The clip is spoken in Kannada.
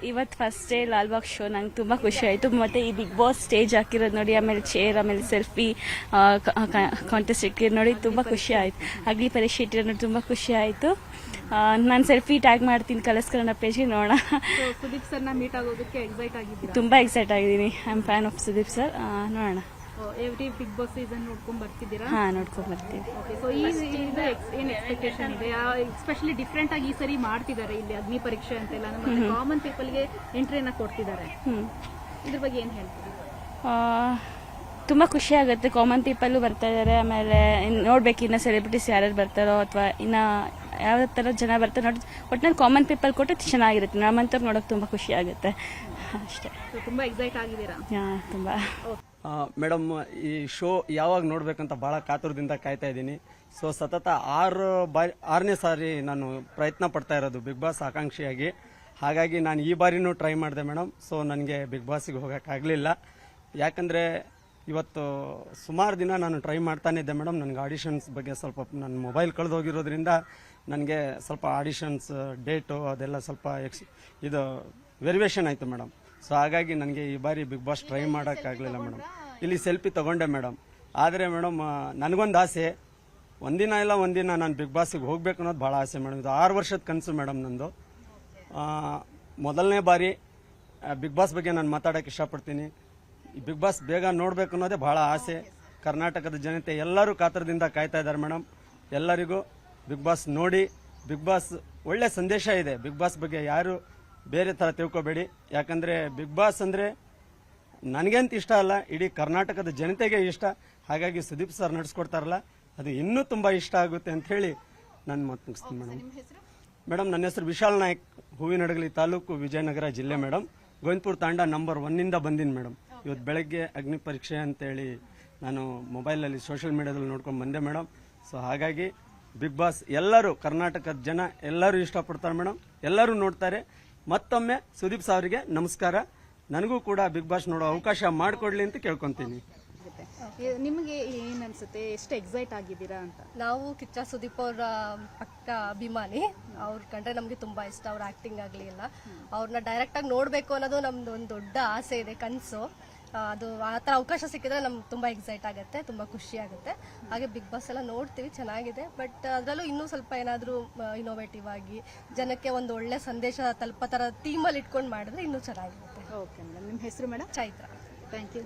ಇವತ್ತು ಫಸ್ಟ್ ಡೇ ಲಾಲ್ಬಾಗ್ ಶೋ ನಂಗೆ ತುಂಬ ಖುಷಿ ಆಯಿತು. ಮತ್ತು ಈ ಬಿಗ್ ಬಾಸ್ ಸ್ಟೇಜ್ ಹಾಕಿರೋದು ನೋಡಿ, ಆಮೇಲೆ ಚೇರ್, ಆಮೇಲೆ ಸೆಲ್ಫಿ ಕಾಂಟೆಸ್ಟ್ ಇಟ್ಟಿರೋದು ನೋಡಿ ತುಂಬ ಖುಷಿ ಆಯಿತು. ಅಗ್ಲಿ ಪರೀಕ್ಷೆ ಇಟ್ಟಿರೋದು ನೋಡಿ ತುಂಬ ಖುಷಿ ಆಯಿತು. ನಾನು ಸೆಲ್ಫಿ ಟ್ಯಾಗ್ ಮಾಡ್ತೀನಿ ಕಲರ್ಸ್ ಕನ್ನಡ ಪೇಜ್ಗೆ, ನೋಡೋಣ. ಸುದೀಪ್ ಸರ್ನ ಮೀಟ್ ಆಗೋದಕ್ಕೆ ಎಕ್ಸೈಟ್ ಆಗಿದ್ದೀನಿ. ತುಂಬ ಎಕ್ಸೈಟ್ ಆಗಿದ್ದೀನಿ. I am fan of Sudeep sir. ನೋಡೋಣ. ಎವ್ರಿ ಬಿಗ್ ಬಾಸ್ ಸೀಸನ್ ನೋಡ್ಕೊಂಡ್ ಬರ್ತಿದ್ದೀರಾ? ಹಾ, ನೋಡ್ಕೊಂಡ್ ಬರ್ತೀವಿ. ಸೊ ಈ ಏನ್ ಎಕ್ಸ್ಪೆಕ್ಟೇಷನ್ ಇದೆ? ಎಸ್ಪೆಷಲಿ ಡಿಫ್ರೆಂಟ್ ಆಗಿ ಈ ಸರಿ ಮಾಡ್ತಿದ್ದಾರೆ ಇಲ್ಲಿ ಅಗ್ನಿ ಪರೀಕ್ಷೆ ಅಂತೆಲ್ಲ, ನಮ್ಮ ಕಾಮನ್ ಪೀಪಲ್ಗೆ ಎಂಟ್ರಿಯನ್ನ ಕೊಡ್ತಿದ್ದಾರೆ. ಇದ್ರ ಬಗ್ಗೆ ಏನ್ ಹೇಳ್ತೀವಿ? ತುಂಬ ಖುಷಿ ಆಗುತ್ತೆ. ಕಾಮನ್ ಪೀಪಲ್ಲು ಬರ್ತಾ ಇದ್ದಾರೆ. ಆಮೇಲೆ ನೋಡ್ಬೇಕು ಇನ್ನು ಸೆಲೆಬ್ರಿಟೀಸ್ ಯಾರ್ಯಾರು ಬರ್ತಾರೋ, ಅಥವಾ ಇನ್ನು ಯಾವ ಥರ ಜನ ಬರ್ತಾರೆ ನೋಡಿ. ಒಟ್ಟಿನಲ್ಲಿ ಕಾಮನ್ ಪೀಪಲ್ ಕೊಟ್ಟರೆ ಚೆನ್ನಾಗಿರುತ್ತೆ. ನಮ್ಮಂತವ್ರು ನೋಡೋಕೆ ತುಂಬ ಖುಷಿ ಆಗುತ್ತೆ ಅಷ್ಟೇ. ತುಂಬ ಎಕ್ಸೈಟ್ ಆಗಿದ್ದೀರಾ? ತುಂಬ. ಮೇಡಮ್, ಈ ಶೋ ಯಾವಾಗ ನೋಡ್ಬೇಕಂತ ಬಹಳ ಕಾತುರದಿಂದ ಕಾಯ್ತಾ ಇದ್ದೀನಿ. ಸೊ ಸತತ 6ನೇ ಸಾರಿ ನಾನು ಪ್ರಯತ್ನ ಪಡ್ತಾ ಇರೋದು ಬಿಗ್ ಬಾಸ್ ಆಕಾಂಕ್ಷಿಯಾಗಿ. ಹಾಗಾಗಿ ನಾನು ಈ ಬಾರಿನೂ ಟ್ರೈ ಮಾಡಿದೆ ಮೇಡಮ್. ಸೊ ನನಗೆ ಬಿಗ್ ಬಾಸಿಗೆ ಹೋಗೋಕ್ಕಾಗಲಿಲ್ಲ. ಯಾಕಂದರೆ ಇವತ್ತು ಸುಮಾರು ದಿನ ನಾನು ಟ್ರೈ ಮಾಡ್ತಾನೆ ಇದ್ದೆ ಮೇಡಮ್. ನನಗೆ ಆಡಿಷನ್ಸ್ ಬಗ್ಗೆ ಸ್ವಲ್ಪ ನನ್ನ ಮೊಬೈಲ್ ಕಳೆದೋಗಿರೋದ್ರಿಂದ ನನಗೆ ಸ್ವಲ್ಪ ಆಡಿಷನ್ಸ್ ಡೇಟು ಅದೆಲ್ಲ ಸ್ವಲ್ಪ ಇದು ವೆರಿವೇಷನ್ ಆಯಿತು ಮೇಡಮ್. ಸೊ ಹಾಗಾಗಿ ನನಗೆ ಈ ಬಾರಿ ಬಿಗ್ ಬಾಸ್ ಟ್ರೈ ಮಾಡೋಕ್ಕಾಗಲಿಲ್ಲ ಮೇಡಮ್. ಇಲ್ಲಿ ಸೆಲ್ಫಿ ತೊಗೊಂಡೆ ಮೇಡಮ್. ಆದರೆ ಮೇಡಮ್, ನನಗೊಂದು ಆಸೆ, ಒಂದಿನ ಇಲ್ಲ ಒಂದಿನ ನಾನು ಬಿಗ್ ಬಾಸಿಗೆ ಹೋಗ್ಬೇಕು ಅನ್ನೋದು ಭಾಳ ಆಸೆ ಮೇಡಮ್. ಇದು 6 ವರ್ಷದ ಕನಸು ಮೇಡಮ್ ನಂದು. ಮೊದಲನೇ ಬಾರಿ ಬಿಗ್ ಬಾಸ್ ಬಗ್ಗೆ ನಾನು ಮಾತಾಡೋಕ್ಕೆ ಇಷ್ಟಪಡ್ತೀನಿ. ಈ ಬಿಗ್ ಬಾಸ್ ಬೇಗ ನೋಡಬೇಕು ಅನ್ನೋದೇ ಭಾಳ ಆಸೆ. ಕರ್ನಾಟಕದ ಜನತೆ ಎಲ್ಲರೂ ಕಾತರದಿಂದ ಕಾಯ್ತಾ ಇದ್ದಾರೆ ಮೇಡಮ್. ಎಲ್ಲರಿಗೂ ಬಿಗ್ ಬಾಸ್ ನೋಡಿ. ಬಿಗ್ ಬಾಸ್ ಒಳ್ಳೆ ಸಂದೇಶ ಇದೆ. ಬಿಗ್ ಬಾಸ್ ಬಗ್ಗೆ ಯಾರು ಬೇರೆ ಥರ ತಿಳ್ಕೊಬೇಡಿ. ಯಾಕಂದರೆ ಬಿಗ್ ಬಾಸ್ ಅಂದರೆ ನನಗಂತ ಇಷ್ಟ ಅಲ್ಲ, ಇಡೀ ಕರ್ನಾಟಕದ ಜನತೆಗೆ ಇಷ್ಟ. ಹಾಗಾಗಿ ಸುದೀಪ್ ಸರ್ ನಡೆಸ್ಕೊಡ್ತಾರಲ್ಲ, ಅದು ಇನ್ನೂ ತುಂಬ ಇಷ್ಟ ಆಗುತ್ತೆ ಅಂತ ಹೇಳಿ ನಾನು ಮಾತು ಮುಗಿಸ್ತೀನಿ ಮೇಡಮ್. ಮೇಡಮ್, ನನ್ನ ಹೆಸರು ವಿಶಾಲ್ ನಾಯ್ಕ್, ಹೂವಿನಡಗಲಿ ತಾಲೂಕು, ವಿಜಯನಗರ ಜಿಲ್ಲೆ ಮೇಡಮ್. ಗೋವಿಂದಪುರ ತಾಂಡ ನಂಬರ್ 1 ಬಂದೀನಿ ಮೇಡಮ್. ಇವತ್ತು ಬೆಳಗ್ಗೆ ಅಗ್ನಿ ಪರೀಕ್ಷೆ ಅಂತೇಳಿ ನಾನು ಮೊಬೈಲಲ್ಲಿ ಸೋಷಿಯಲ್ ಮೀಡಿಯಾದಲ್ಲಿ ನೋಡ್ಕೊಂಡು ಬಂದೆ ಮೇಡಮ್. ಸೊ ಹಾಗಾಗಿ ಬಿಗ್ ಬಾಸ್ ಎಲ್ಲರೂ, ಕರ್ನಾಟಕದ ಜನ ಎಲ್ಲರೂ ಇಷ್ಟಪಡ್ತಾರೆ ಮೇಡಮ್. ಎಲ್ಲರೂ ನೋಡ್ತಾರೆ. ಮತ್ತೊಮ್ಮೆ ಸುದೀಪ್ ಅವರಿಗೆ ನಮಸ್ಕಾರ. ನನಗೂ ಕೂಡ ಬಿಗ್ ಬಾಸ್ ನೋಡೋ ಅವಕಾಶ ಮಾಡಿಕೊಡ್ಲಿ ಅಂತ ಕೇಳ್ಕೊತೀನಿ. ನಿಮಗೆ ಏನ್ ಅನ್ಸುತ್ತೆ? ಎಷ್ಟು ಎಕ್ಸೈಟ್ ಆಗಿದ್ದೀರಾ ಅಂತ? ನಾವು ಕಿಚ್ಚ ಸುದೀಪ್ ಅವರ ಪಕ್ಕ ಅಭಿಮಾನಿ. ಅವ್ರ ಕಂಡ್ರೆ ನಮಗೆ ತುಂಬಾ ಇಷ್ಟ. ಅವ್ರ ಆಕ್ಟಿಂಗ್ ಆಗಲಿ ಎಲ್ಲ, ಅವ್ರನ್ನ ಡೈರೆಕ್ಟ್ ಆಗಿ ನೋಡಬೇಕು ಅನ್ನೋದು ನಮ್ದು ಒಂದು ದೊಡ್ಡ ಆಸೆ ಇದೆ, ಕನಸು. ಅದು ಆ ಥರ ಅವಕಾಶ ಸಿಕ್ಕಿದ್ರೆ ನಮ್ಗೆ ತುಂಬ ಎಕ್ಸೈಟ್ ಆಗುತ್ತೆ, ತುಂಬ ಖುಷಿ ಆಗುತ್ತೆ. ಹಾಗೆ ಬಿಗ್ ಬಾಸ್ ಎಲ್ಲ ನೋಡ್ತೀವಿ, ಚೆನ್ನಾಗಿದೆ. ಬಟ್ ಅದರಲ್ಲೂ ಇನ್ನೂ ಸ್ವಲ್ಪ ಏನಾದರೂ ಇನೋವೇಟಿವ್ ಆಗಿ ಜನಕ್ಕೆ ಒಂದು ಒಳ್ಳೆ ಸಂದೇಶ ತಲುಪೋ ಥರ ಥೀಮಲ್ಲಿ ಇಟ್ಕೊಂಡು ಮಾಡಿದ್ರೆ ಇನ್ನೂ ಚೆನ್ನಾಗಿರುತ್ತೆ. Okay madam. ನಿಮ್ಮ ಹೆಸರು ಮೇಡಮ್? ಚೈತ್ರ. Thank you.